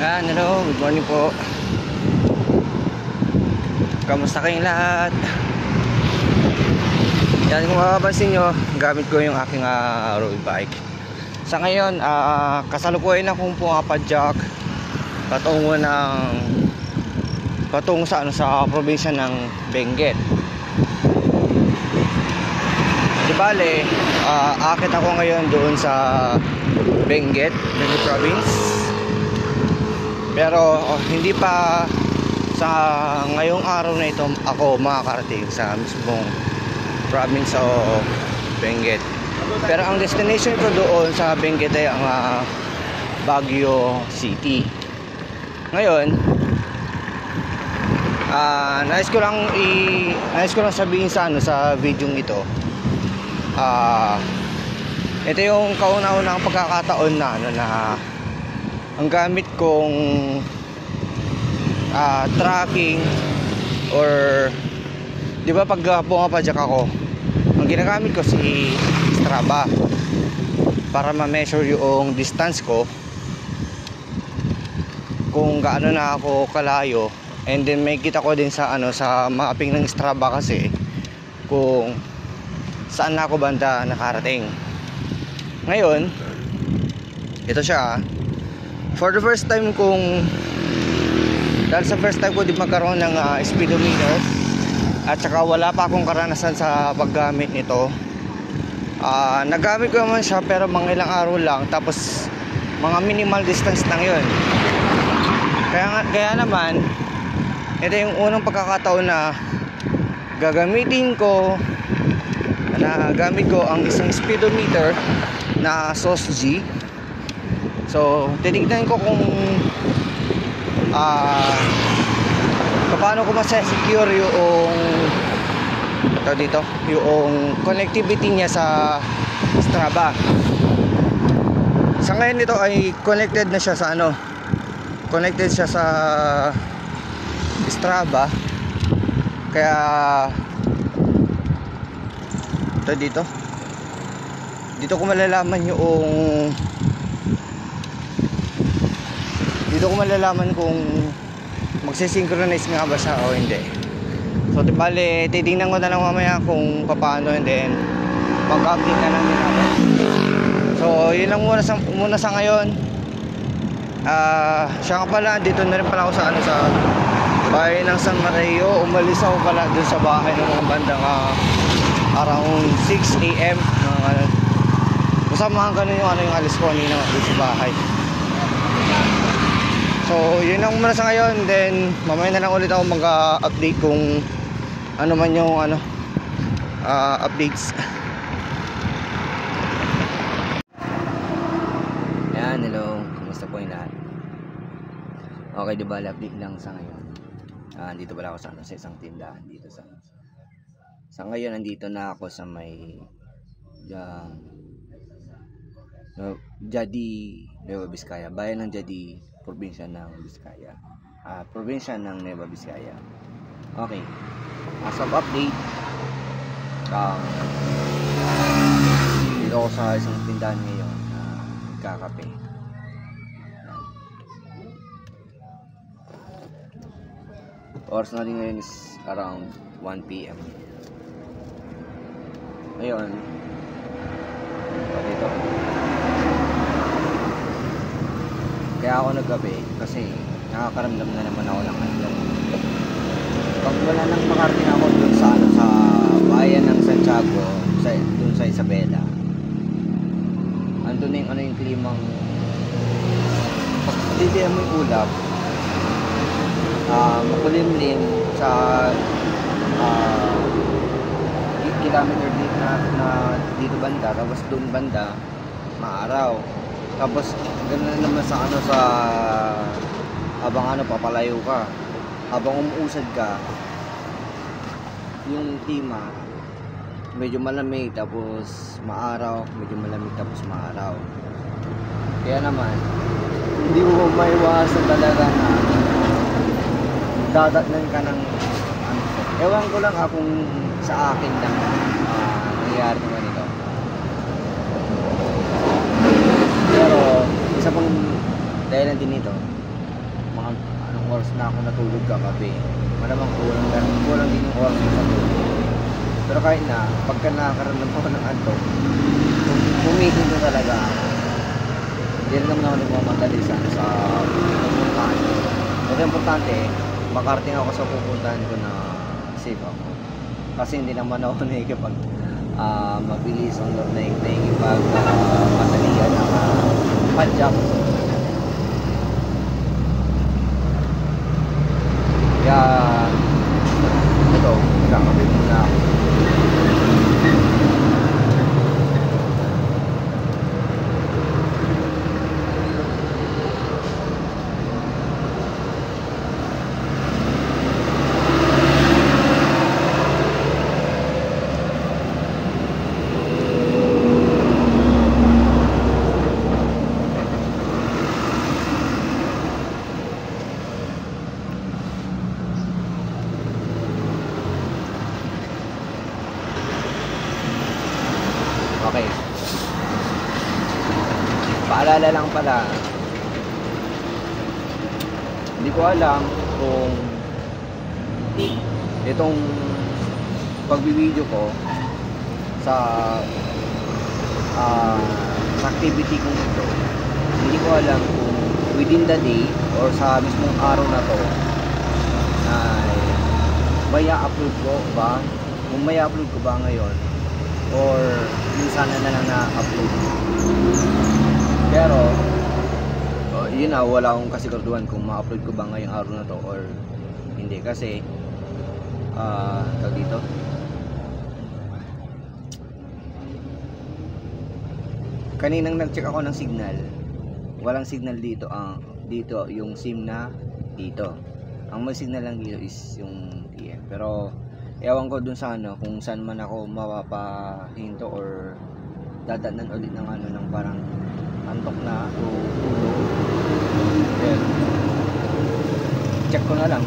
Hello, good morning po. Kamusta kayong lahat? Yan, kung mapapansin nyo, gamit ko yung aking road bike. Sa ngayon, kasalukuyan akong pumapadyak patungo sa probinsya ng Benguet. Di bale, akit ako ngayon doon sa Benguet Province. Pero hindi pa sa ngayong araw na ito ako makakarating sa mismong province o Benguet. Pero ang destination ko doon sa Benguet ay ang Baguio City. Ngayon, nais ko lang sabihin sa video ito. Ito yung kauna-unang pagkakataon na ang gamit kong tracking, or di ba pag pumapadyak ako, ang ginagamit ko si Strava para ma-measure yung distance ko, kung gaano na ako kalayo, and then may kita ko din sa mapping ng Strava kasi kung saan na ako banda nakarating. Ngayon, ito siya. For the first time dahil sa first time ko di magkaroon ng speedometer, at saka wala pa akong karanasan sa paggamit nito. Nagamit ko naman siya pero mga ilang araw lang, tapos mga minimal distance lang yun. Kaya naman, ito yung unang pagkakataon na gamit ko ang isang speedometer na SOS-G. So, titignan ko kung paano ko masasecure yung connectivity niya sa Strava. Sa ngayon ito ay connected siya sa Strava. Kaya dito ko malalaman kung magsisynchronize nga ba siya o hindi. So bale, titingnan ko na lang mamaya kung paano, and then mag-update na lang din ako. So yun lang muna sa ngayon. Siya nga pala, dito na rin pala ako sa bahay ng San Mateo. Umalis ako pala dun sa bahay ng mga bandang around 6 AM. Kasama ganun yung alis ko kanina dun sa bahay. So yun lang muna sa ngayon, then mamaya na lang ulit ako mag-update kung ano man yung updates. Yan, hello, kumusta po yung lahat? Okay, diba, update lang sa ngayon. Dito pala ako sa isang tindahan dito sa ngayon. Nandito na ako sa may Jadi, Nueva Vizcaya, bayan ng Jadi, probinsya ng Vizcaya. Probinsya ng Nueva Vizcaya. Okay. As of update, dito ako sa isang tindahan ngayon, nagkakape. Oras na rin ngayon is around 1 PM. Ngayon, dito. Kaya ako nagkape kasi nakakaramdam na naman ako ng adlaw. Pag wala nang makarating ako dun sa bayan ng Santiago, dun sa Isabela, andun na yung klimang, pag titiyan mo yung ulap, makulimlim sa kilometer dito banda, tapos dun banda maaraw. Tapos ganoon naman sa habang papalayo ka, habang umuusad ka, yung klima medyo malamig tapos maaraw, medyo malamig tapos maaraw. Kaya naman hindi mo maiwasan talaga na dadatnan ka ng ewan ko lang kung sa akin lang nangyayari naman ito. Pero isa pang dahilan din ito, tulog kagabi. Malamang kulang din yung oras mo sa tulog. Pero kahit na, pagka nakakaramdam ko ng antok, kumikin ko talaga ako. Hindi rin naman ako nagmamadali sa pupuntahan ko. Pero importante, makarating ako sa pupuntahan ko na safe ako. Kasi hindi naman ako nakikipag mabilis ang nakikipag madalian ng padjak. Kaya ito, kakabit muna ako. Okay. Paalala lang pala, hindi ko alam kung itong pagbibideo ko sa activity kong ito, hindi ko alam kung within the day or sa mismong araw na to ay may upload ko ba, kung may upload ko ba ngayon or minsan na lang na-upload. Pero yun na, wala akong kasiguraduhan kung ma-upload ko ba ngayong araw na to or hindi, kasi tawag dito, kaninang nag-check ako ng signal, walang signal dito. Dito yung SIM na dito, ang may signal lang dito is yung TM. Pero ewan ko dun sa kung saan man ako mapapahinto or dadanan ulit ng ng parang antok na o tulog. Then check ko na lang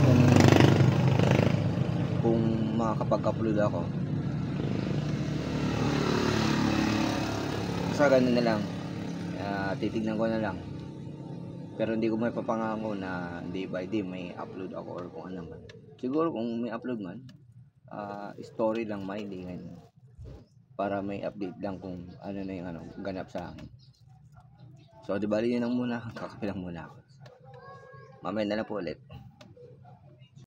kung makakapag-upload ako. Sa ganun na lang, titignan ko na lang. Pero hindi ko may papangako na day by day may upload ako or kung ano man. Siguro kung may upload man, story lang may lingan para may update lang kung ano na yung ganap sa akin. So di bali yun lang muna, kakapilang muna ako. Mamaya na lang po ulit.